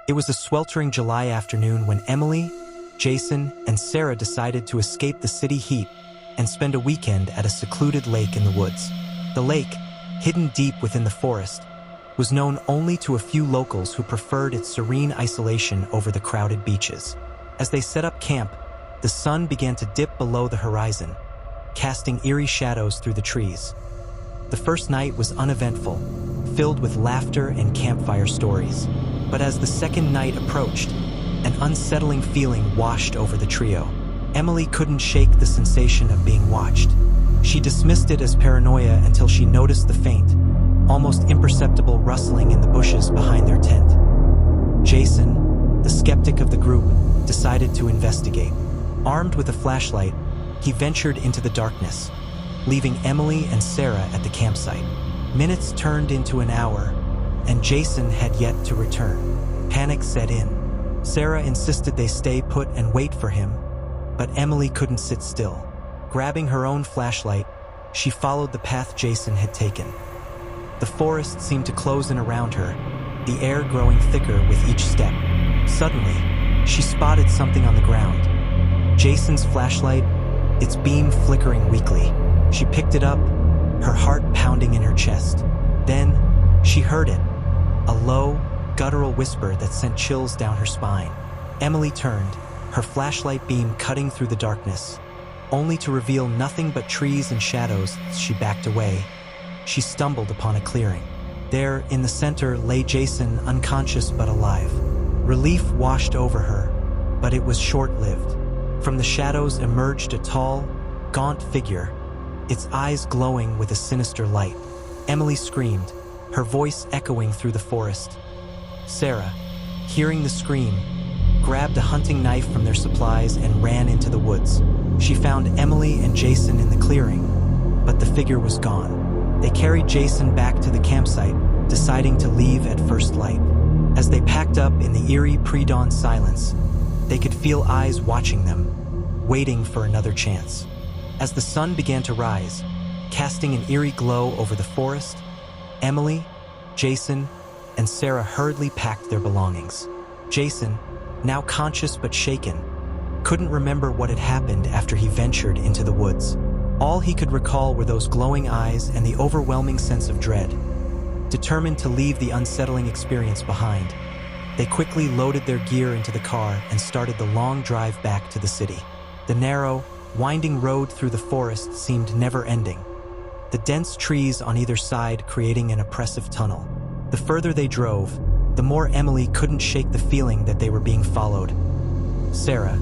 It was a sweltering July afternoon when Emily, Jason, and Sarah decided to escape the city heat and spend a weekend at a secluded lake in the woods. The lake, hidden deep within the forest, was known only to a few locals who preferred its serene isolation over the crowded beaches. As they set up camp, the sun began to dip below the horizon, casting eerie shadows through the trees. The first night was uneventful, filled with laughter and campfire stories. But as the second night approached, an unsettling feeling washed over the trio. Emily couldn't shake the sensation of being watched. She dismissed it as paranoia until she noticed the faint, almost imperceptible rustling in the bushes behind their tent. Jason, the skeptic of the group, decided to investigate. Armed with a flashlight, he ventured into the darkness, leaving Emily and Sarah at the campsite. Minutes turned into an hour, and Jason had yet to return. Panic set in. Sarah insisted they stay put and wait for him, but Emily couldn't sit still. Grabbing her own flashlight, she followed the path Jason had taken. The forest seemed to close in around her, the air growing thicker with each step. Suddenly, she spotted something on the ground. Jason's flashlight, its beam flickering weakly. She picked it up, her heart pounding in her chest. Then, she heard it, a low, guttural whisper that sent chills down her spine. Emily turned, her flashlight beam cutting through the darkness, only to reveal nothing but trees and shadows as she backed away. She stumbled upon a clearing. There, in the center, lay Jason, unconscious but alive. Relief washed over her, but it was short-lived. From the shadows emerged a tall, gaunt figure, its eyes glowing with a sinister light. Emily screamed, her voice echoing through the forest. Sarah, hearing the scream, grabbed a hunting knife from their supplies and ran into the woods. She found Emily and Jason in the clearing, but the figure was gone. They carried Jason back to the campsite, deciding to leave at first light. As they packed up in the eerie pre-dawn silence, they could feel eyes watching them, waiting for another chance. As the sun began to rise, casting an eerie glow over the forest, Emily, Jason, and Sarah hurriedly packed their belongings. Jason, now conscious but shaken, couldn't remember what had happened after he ventured into the woods. All he could recall were those glowing eyes and the overwhelming sense of dread. Determined to leave the unsettling experience behind, they quickly loaded their gear into the car and started the long drive back to the city. The narrow, winding road through the forest seemed never-ending, the dense trees on either side creating an oppressive tunnel. The further they drove, the more Emily couldn't shake the feeling that they were being followed. Sarah,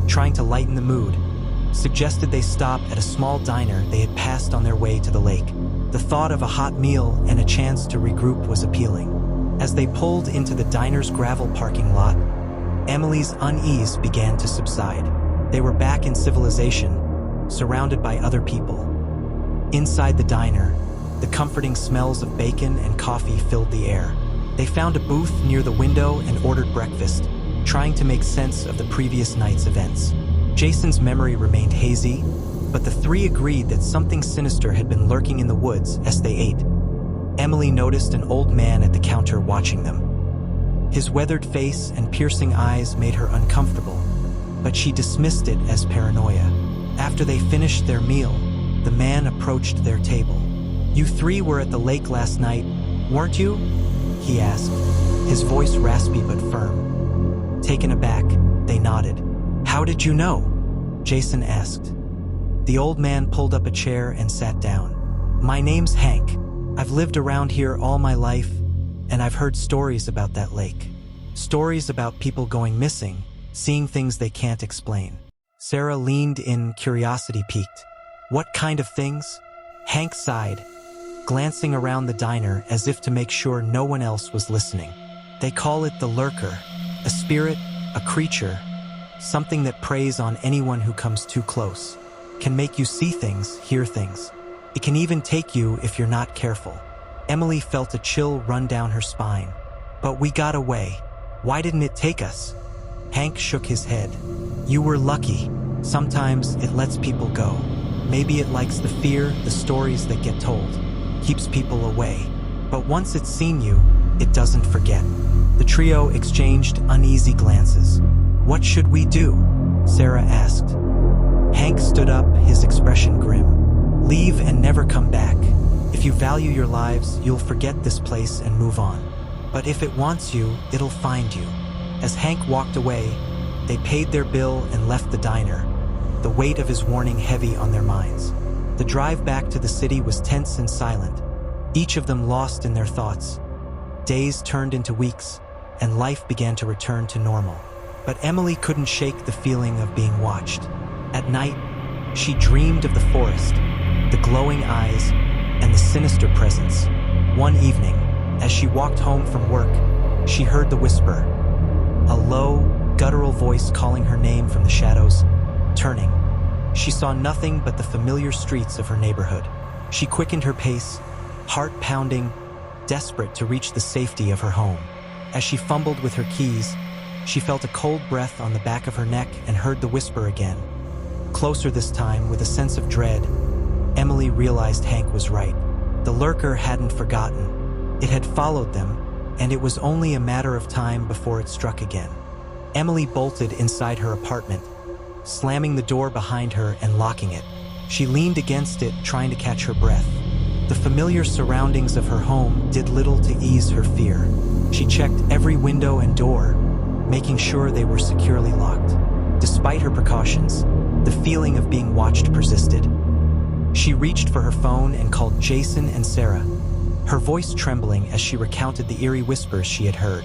trying to lighten the mood, suggested they stop at a small diner they had passed on their way to the lake. The thought of a hot meal and a chance to regroup was appealing. As they pulled into the diner's gravel parking lot, Emily's unease began to subside. They were back in civilization, surrounded by other people. Inside the diner, the comforting smells of bacon and coffee filled the air. They found a booth near the window and ordered breakfast, trying to make sense of the previous night's events. Jason's memory remained hazy, but the three agreed that something sinister had been lurking in the woods as they ate. Emily noticed an old man at the counter watching them. His weathered face and piercing eyes made her uncomfortable, but she dismissed it as paranoia. After they finished their meal, the man approached their table. "You three were at the lake last night, weren't you?" he asked, his voice raspy but firm. Taken aback, they nodded. "How did you know?" Jason asked. The old man pulled up a chair and sat down. "My name's Hank. I've lived around here all my life, and I've heard stories about that lake. Stories about people going missing, seeing things they can't explain." Sarah leaned in, curiosity piqued. "What kind of things?" Hank sighed, glancing around the diner as if to make sure no one else was listening. "They call it the lurker, a spirit, a creature, something that preys on anyone who comes too close. Can make you see things, hear things. It can even take you if you're not careful." Emily felt a chill run down her spine. "But we got away. Why didn't it take us?" Hank shook his head. "You were lucky. Sometimes it lets people go. Maybe it likes the fear, the stories that get told. Keeps people away. But once it's seen you, it doesn't forget." The trio exchanged uneasy glances. "What should we do?" Sarah asked. Hank stood up, his expression grim. "Leave and never come back. If you value your lives, you'll forget this place and move on. But if it wants you, it'll find you." As Hank walked away, they paid their bill and left the diner, the weight of his warning heavy on their minds. The drive back to the city was tense and silent, each of them lost in their thoughts. Days turned into weeks, and life began to return to normal. But Emily couldn't shake the feeling of being watched. At night, she dreamed of the forest, the glowing eyes, and the sinister presence. One evening, as she walked home from work, she heard the whisper, a low, guttural voice calling her name from the shadows. Turning, she saw nothing but the familiar streets of her neighborhood. She quickened her pace, heart pounding, desperate to reach the safety of her home. As she fumbled with her keys, she felt a cold breath on the back of her neck and heard the whisper again. Closer this time, with a sense of dread, Emily realized Hank was right. The lurker hadn't forgotten. It had followed them, and it was only a matter of time before it struck again. Emily bolted inside her apartment, slamming the door behind her and locking it. She leaned against it, trying to catch her breath. The familiar surroundings of her home did little to ease her fear. She checked every window and door, making sure they were securely locked. Despite her precautions, the feeling of being watched persisted. She reached for her phone and called Jason and Sarah, her voice trembling as she recounted the eerie whispers she had heard.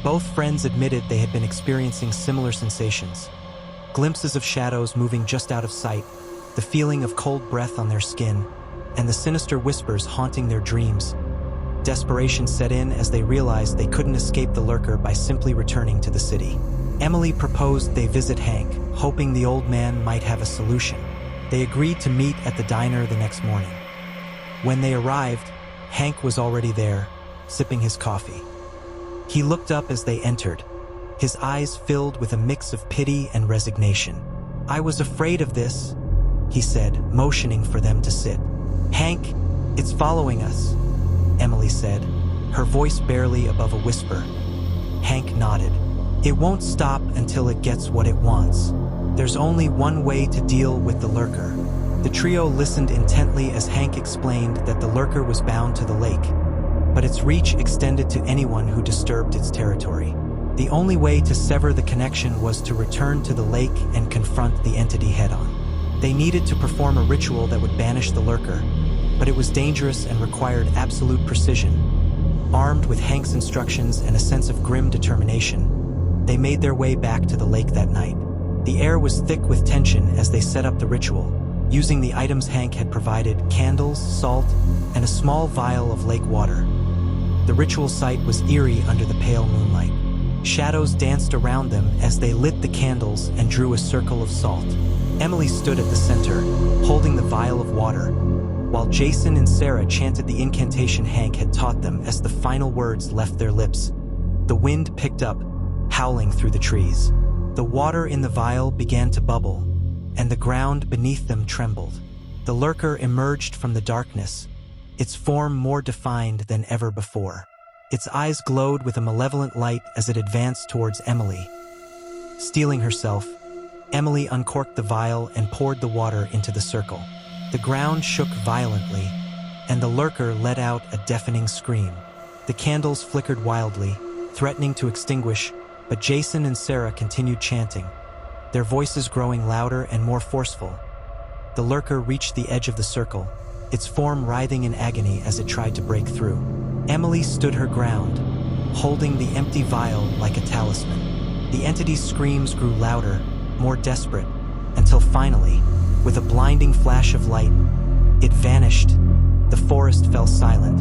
Both friends admitted they had been experiencing similar sensations. Glimpses of shadows moving just out of sight, the feeling of cold breath on their skin, and the sinister whispers haunting their dreams. Desperation set in as they realized they couldn't escape the lurker by simply returning to the city. Emily proposed they visit Hank, hoping the old man might have a solution. They agreed to meet at the diner the next morning. When they arrived, Hank was already there, sipping his coffee. He looked up as they entered, his eyes filled with a mix of pity and resignation. "I was afraid of this," he said, motioning for them to sit. "Hank, it's following us," Emily said, her voice barely above a whisper. Hank nodded. "It won't stop until it gets what it wants. There's only one way to deal with the lurker." The trio listened intently as Hank explained that the lurker was bound to the lake, but its reach extended to anyone who disturbed its territory. The only way to sever the connection was to return to the lake and confront the entity head-on. They needed to perform a ritual that would banish the lurker, but it was dangerous and required absolute precision. Armed with Hank's instructions and a sense of grim determination, they made their way back to the lake that night. The air was thick with tension as they set up the ritual, using the items Hank had provided: candles, salt, and a small vial of lake water. The ritual site was eerie under the pale moonlight. Shadows danced around them as they lit the candles and drew a circle of salt. Emily stood at the center, holding the vial of water, while Jason and Sarah chanted the incantation Hank had taught them as the final words left their lips. The wind picked up, howling through the trees. The water in the vial began to bubble, and the ground beneath them trembled. The lurker emerged from the darkness, its form more defined than ever before. Its eyes glowed with a malevolent light as it advanced towards Emily. Steeling herself, Emily uncorked the vial and poured the water into the circle. The ground shook violently, and the lurker let out a deafening scream. The candles flickered wildly, threatening to extinguish, but Jason and Sarah continued chanting, their voices growing louder and more forceful. The lurker reached the edge of the circle, its form writhing in agony as it tried to break through. Emily stood her ground, holding the empty vial like a talisman. The entity's screams grew louder, more desperate, until finally, with a blinding flash of light, it vanished. The forest fell silent.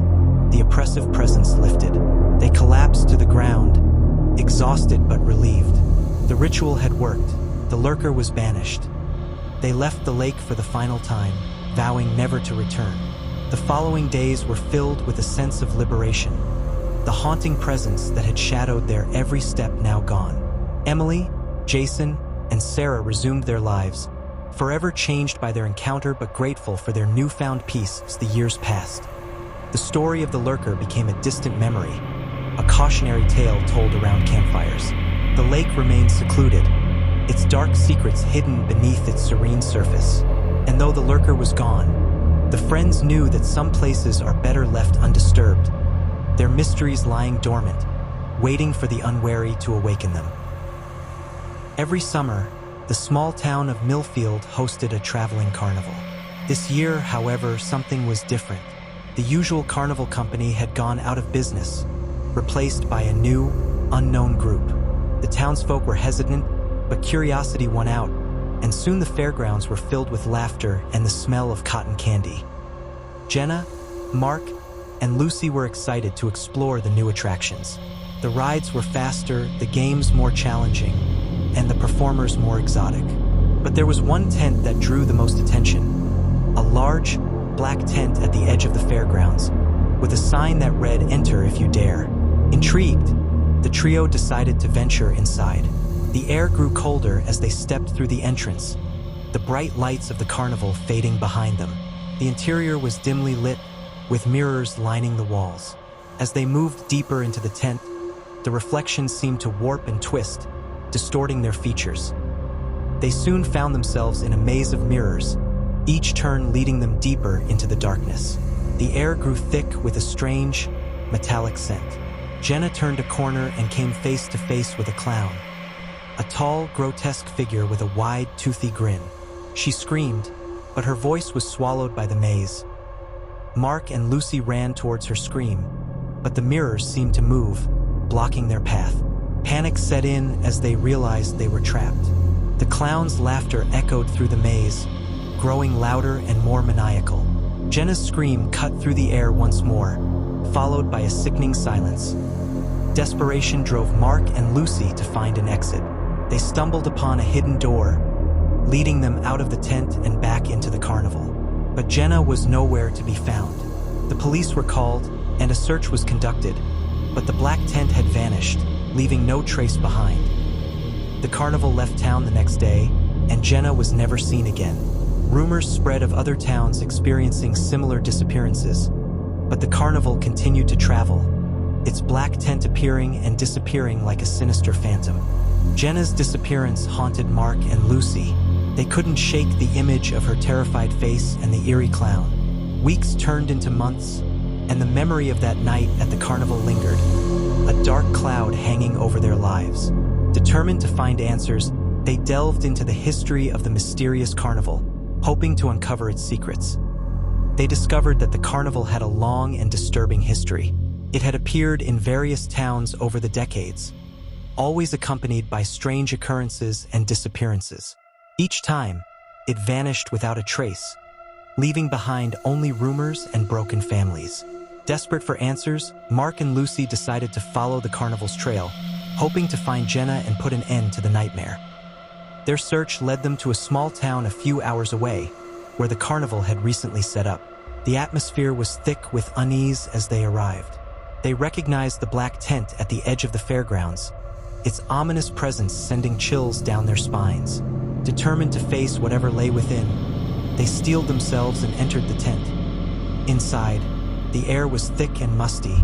The oppressive presence lifted. They collapsed to the ground, exhausted but relieved. The ritual had worked. The lurker was banished. They left the lake for the final time, vowing never to return. The following days were filled with a sense of liberation. The haunting presence that had shadowed their every step now gone. Emily, Jason, and Sarah resumed their lives, forever changed by their encounter but grateful for their newfound peace as the years passed. The story of the lurker became a distant memory, a cautionary tale told around campfires. The lake remained secluded, its dark secrets hidden beneath its serene surface. And though the lurker was gone, the friends knew that some places are better left undisturbed, their mysteries lying dormant, waiting for the unwary to awaken them. Every summer, the small town of Millfield hosted a traveling carnival. This year, however, something was different. The usual carnival company had gone out of business, replaced by a new, unknown group. The townsfolk were hesitant, but curiosity won out, and soon the fairgrounds were filled with laughter and the smell of cotton candy. Jenna, Mark, and Lucy were excited to explore the new attractions. The rides were faster, the games more challenging, and the performers more exotic. But there was one tent that drew the most attention. A large, black tent at the edge of the fairgrounds, with a sign that read, "Enter if you dare." Intrigued, the trio decided to venture inside. The air grew colder as they stepped through the entrance, the bright lights of the carnival fading behind them. The interior was dimly lit, with mirrors lining the walls. As they moved deeper into the tent, the reflections seemed to warp and twist, distorting their features. They soon found themselves in a maze of mirrors, each turn leading them deeper into the darkness. The air grew thick with a strange, metallic scent. Jenna turned a corner and came face to face with a clown, a tall, grotesque figure with a wide, toothy grin. She screamed, but her voice was swallowed by the maze. Mark and Lucy ran towards her scream, but the mirrors seemed to move, blocking their path. Panic set in as they realized they were trapped. The clown's laughter echoed through the maze, growing louder and more maniacal. Jenna's scream cut through the air once more, followed by a sickening silence. Desperation drove Mark and Lucy to find an exit. They stumbled upon a hidden door, leading them out of the tent and back into the carnival. But Jenna was nowhere to be found. The police were called, and a search was conducted, but the black tent had vanished, leaving no trace behind. The carnival left town the next day, and Jenna was never seen again. Rumors spread of other towns experiencing similar disappearances, but the carnival continued to travel, its black tent appearing and disappearing like a sinister phantom. Jenna's disappearance haunted Mark and Lucy. They couldn't shake the image of her terrified face and the eerie clown. Weeks turned into months, and the memory of that night at the carnival lingered, a dark cloud hanging over their lives. Determined to find answers, they delved into the history of the mysterious carnival, hoping to uncover its secrets. They discovered that the carnival had a long and disturbing history. It had appeared in various towns over the decades, always accompanied by strange occurrences and disappearances. Each time, it vanished without a trace, leaving behind only rumors and broken families. Desperate for answers, Mark and Lucy decided to follow the carnival's trail, hoping to find Jenna and put an end to the nightmare. Their search led them to a small town a few hours away, where the carnival had recently set up. The atmosphere was thick with unease as they arrived. They recognized the black tent at the edge of the fairgrounds, its ominous presence sending chills down their spines. Determined to face whatever lay within, they steeled themselves and entered the tent. Inside, the air was thick and musty,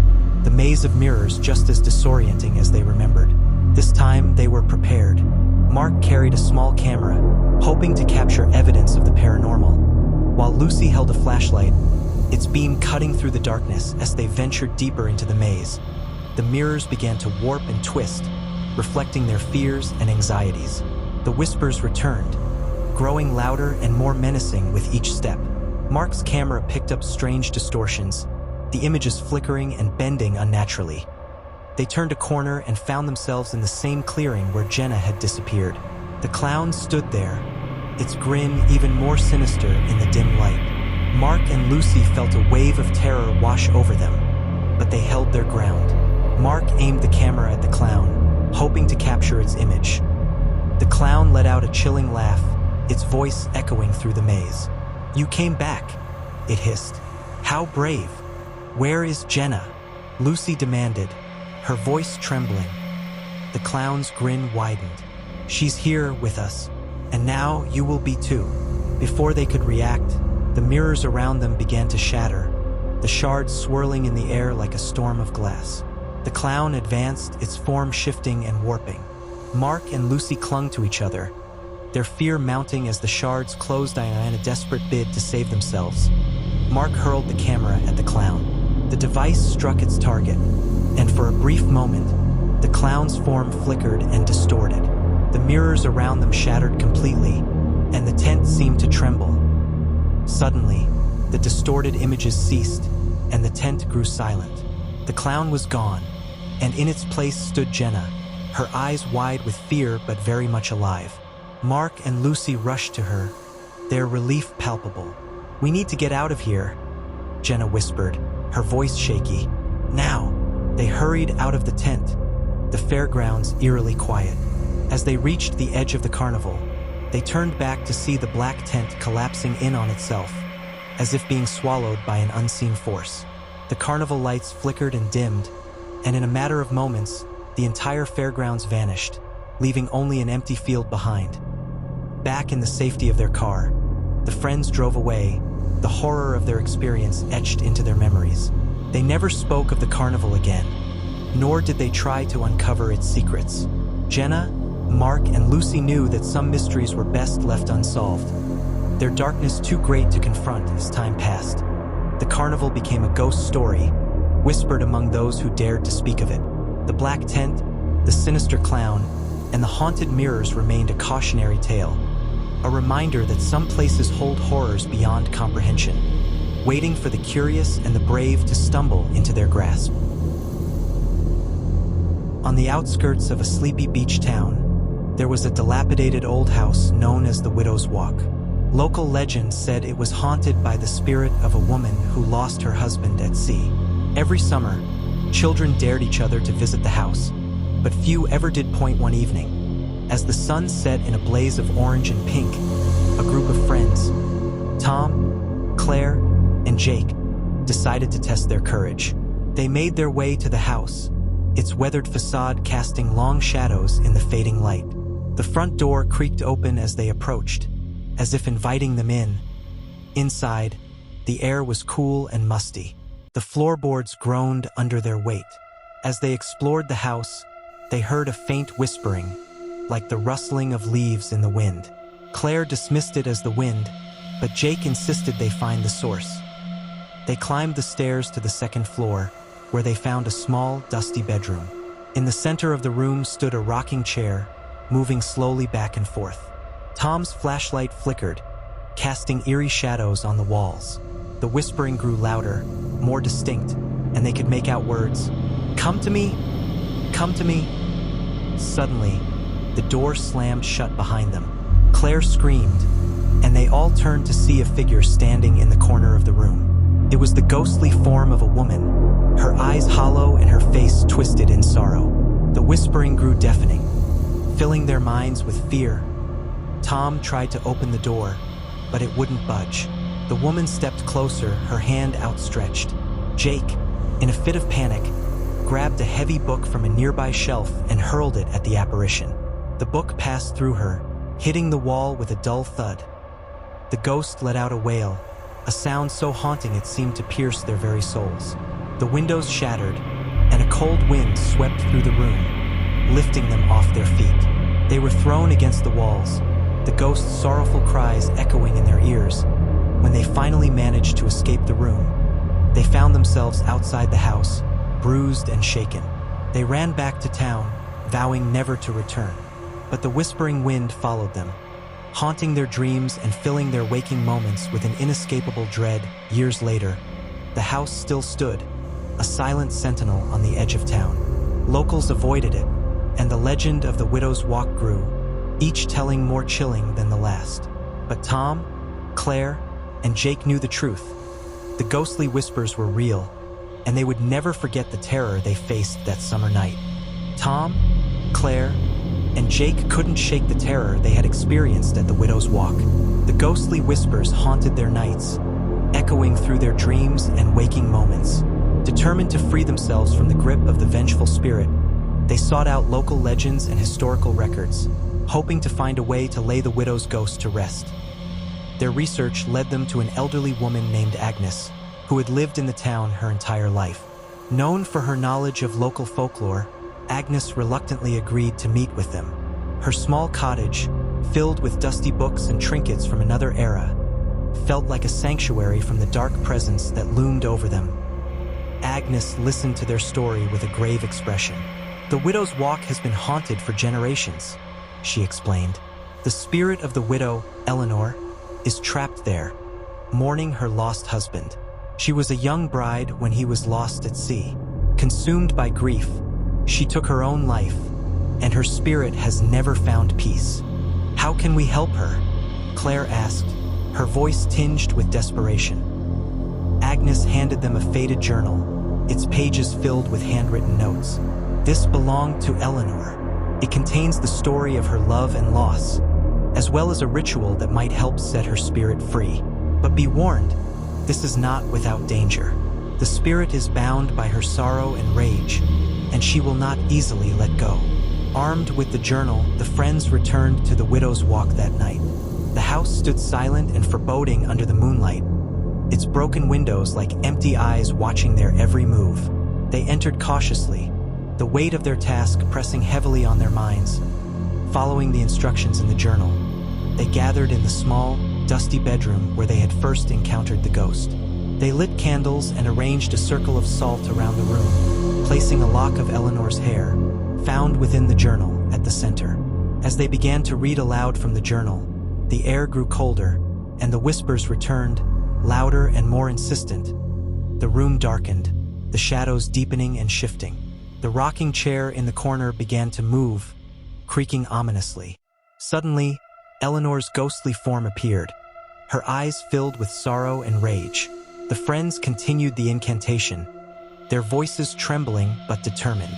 the maze of mirrors just as disorienting as they remembered. This time, they were prepared. Mark carried a small camera, hoping to capture evidence of the paranormal, while Lucy held a flashlight, its beam cutting through the darkness as they ventured deeper into the maze. The mirrors began to warp and twist, reflecting their fears and anxieties. The whispers returned, growing louder and more menacing with each step. Mark's camera picked up strange distortions, the images flickering and bending unnaturally. They turned a corner and found themselves in the same clearing where Jenna had disappeared. The clown stood there, its grin even more sinister in the dim light. Mark and Lucy felt a wave of terror wash over them, but they held their ground. Mark aimed the camera at the clown, hoping to capture its image. The clown let out a chilling laugh, its voice echoing through the maze. "You came back," it hissed. "How brave. Where is Jenna?" Lucy demanded, her voice trembling. The clown's grin widened. "She's here with us, and now you will be too." Before they could react, the mirrors around them began to shatter, the shards swirling in the air like a storm of glass. The clown advanced, its form shifting and warping. Mark and Lucy clung to each other, their fear mounting as the shards closed in a desperate bid to save themselves. Mark hurled the camera at the clown. The device struck its target, and for a brief moment, the clown's form flickered and distorted. The mirrors around them shattered completely, and the tent seemed to tremble. Suddenly, the distorted images ceased, and the tent grew silent. The clown was gone, and in its place stood Jenna, her eyes wide with fear but very much alive. Mark and Lucy rushed to her, their relief palpable. "We need to get out of here," Jenna whispered, her voice shaky. "Now!" They hurried out of the tent, the fairgrounds eerily quiet. As they reached the edge of the carnival, they turned back to see the black tent collapsing in on itself, as if being swallowed by an unseen force. The carnival lights flickered and dimmed, and in a matter of moments, the entire fairgrounds vanished, leaving only an empty field behind. Back in the safety of their car, the friends drove away, the horror of their experience etched into their memories. They never spoke of the carnival again, nor did they try to uncover its secrets. Jenna, Mark, and Lucy knew that some mysteries were best left unsolved, their darkness too great to confront as time passed. The carnival became a ghost story, whispered among those who dared to speak of it. The black tent, the sinister clown, and the haunted mirrors remained a cautionary tale, a reminder that some places hold horrors beyond comprehension, waiting for the curious and the brave to stumble into their grasp. On the outskirts of a sleepy beach town, there was a dilapidated old house known as the Widow's Walk. Local legend said it was haunted by the spirit of a woman who lost her husband at sea. Every summer, children dared each other to visit the house, but few ever did point one evening. As the sun set in a blaze of orange and pink, a group of friends, Tom, Claire, and Jake, decided to test their courage. They made their way to the house, its weathered facade casting long shadows in the fading light. The front door creaked open as they approached, as if inviting them in. Inside, the air was cool and musty. The floorboards groaned under their weight. As they explored the house, they heard a faint whispering, like the rustling of leaves in the wind. Claire dismissed it as the wind, but Jake insisted they find the source. They climbed the stairs to the second floor, where they found a small, dusty bedroom. In the center of the room stood a rocking chair, moving slowly back and forth. Tom's flashlight flickered, casting eerie shadows on the walls. The whispering grew louder, more distinct, and they could make out words. "Come to me! Come to me!" Suddenly, the door slammed shut behind them. Claire screamed, and they all turned to see a figure standing in the corner of the room. It was the ghostly form of a woman, her eyes hollow and her face twisted in sorrow. The whispering grew deafening, filling their minds with fear. Tom tried to open the door, but it wouldn't budge. The woman stepped closer, her hand outstretched. Jake, in a fit of panic, grabbed a heavy book from a nearby shelf and hurled it at the apparition. The book passed through her, hitting the wall with a dull thud. The ghost let out a wail, a sound so haunting it seemed to pierce their very souls. The windows shattered, and a cold wind swept through the room, lifting them off their feet. They were thrown against the walls, the ghost's sorrowful cries echoing in their ears. When they finally managed to escape the room, they found themselves outside the house, bruised and shaken. They ran back to town, vowing never to return. But the whispering wind followed them, haunting their dreams and filling their waking moments with an inescapable dread. Years later, the house still stood, a silent sentinel on the edge of town. Locals avoided it, and the legend of the Widow's Walk grew, each telling more chilling than the last. But Tom, Claire, and Jake knew the truth. The ghostly whispers were real, and they would never forget the terror they faced that summer night. Tom, Claire, and Jake couldn't shake the terror they had experienced at the Widow's Walk. The ghostly whispers haunted their nights, echoing through their dreams and waking moments. Determined to free themselves from the grip of the vengeful spirit, they sought out local legends and historical records, hoping to find a way to lay the widow's ghost to rest. Their research led them to an elderly woman named Agnes, who had lived in the town her entire life. Known for her knowledge of local folklore, Agnes reluctantly agreed to meet with them. Her small cottage, filled with dusty books and trinkets from another era, felt like a sanctuary from the dark presence that loomed over them. Agnes listened to their story with a grave expression. "The widow's walk has been haunted for generations," she explained. "The spirit of the widow, Eleanor, is trapped there, mourning her lost husband. She was a young bride when he was lost at sea. Consumed by grief, she took her own life, and her spirit has never found peace." "How can we help her?" Claire asked, her voice tinged with desperation. Agnes handed them a faded journal, its pages filled with handwritten notes. This belonged to Eleanor. It contains the story of her love and loss, as well as a ritual that might help set her spirit free. But be warned, this is not without danger. The spirit is bound by her sorrow and rage, and she will not easily let go. Armed with the journal, the friends returned to the widow's walk that night. The house stood silent and foreboding under the moonlight, its broken windows like empty eyes watching their every move. They entered cautiously, the weight of their task pressing heavily on their minds. Following the instructions in the journal, they gathered in the small, dusty bedroom where they had first encountered the ghost. They lit candles and arranged a circle of salt around the room, placing a lock of Eleanor's hair, found within the journal, at the center. As they began to read aloud from the journal, the air grew colder, and the whispers returned, louder and more insistent. The room darkened, the shadows deepening and shifting. The rocking chair in the corner began to move, creaking ominously. Suddenly, Eleanor's ghostly form appeared, her eyes filled with sorrow and rage. The friends continued the incantation, their voices trembling but determined.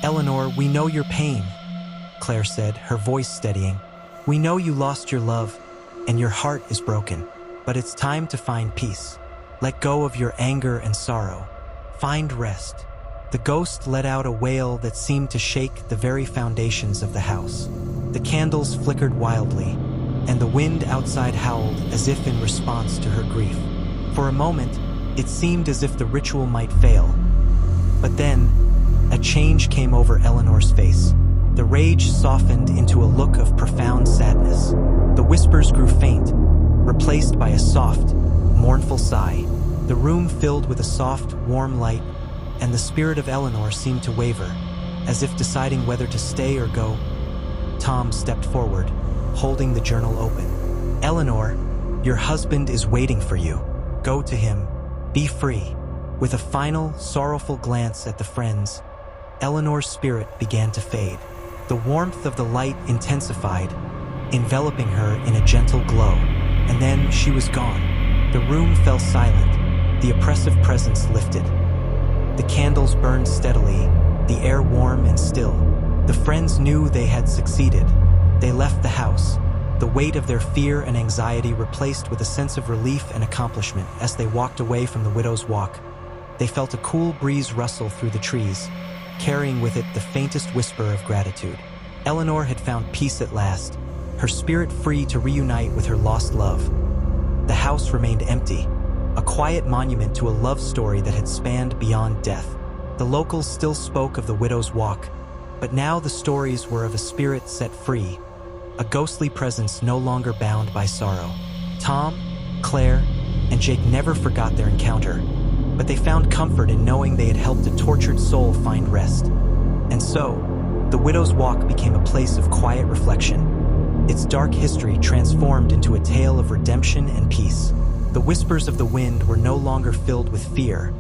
"Eleanor, we know your pain," Claire said, her voice steadying. "We know you lost your love, and your heart is broken, but it's time to find peace. Let go of your anger and sorrow. Find rest." The ghost let out a wail that seemed to shake the very foundations of the house. The candles flickered wildly, and the wind outside howled as if in response to her grief. For a moment, it seemed as if the ritual might fail. But then, a change came over Eleanor's face. The rage softened into a look of profound sadness. The whispers grew faint, replaced by a soft, mournful sigh. The room filled with a soft, warm light, and the spirit of Eleanor seemed to waver, as if deciding whether to stay or go. Tom stepped forward, holding the journal open. "Eleanor, your husband is waiting for you. Go to him. Be free." With a final, sorrowful glance at the friends, Eleanor's spirit began to fade. The warmth of the light intensified, enveloping her in a gentle glow, and then she was gone. The room fell silent, the oppressive presence lifted. The candles burned steadily, the air warm and still. The friends knew they had succeeded. They left the house, the weight of their fear and anxiety replaced with a sense of relief and accomplishment. As they walked away from the widow's walk, they felt a cool breeze rustle through the trees, carrying with it the faintest whisper of gratitude. Eleanor had found peace at last, her spirit free to reunite with her lost love. The house remained empty, a quiet monument to a love story that had spanned beyond death. The locals still spoke of the widow's walk, but now the stories were of a spirit set free, a ghostly presence no longer bound by sorrow. Tom, Claire, and Jake never forgot their encounter, but they found comfort in knowing they had helped a tortured soul find rest. And so, the widow's walk became a place of quiet reflection, its dark history transformed into a tale of redemption and peace. The whispers of the wind were no longer filled with fear,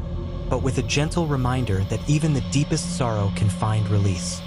but with a gentle reminder that even the deepest sorrow can find release.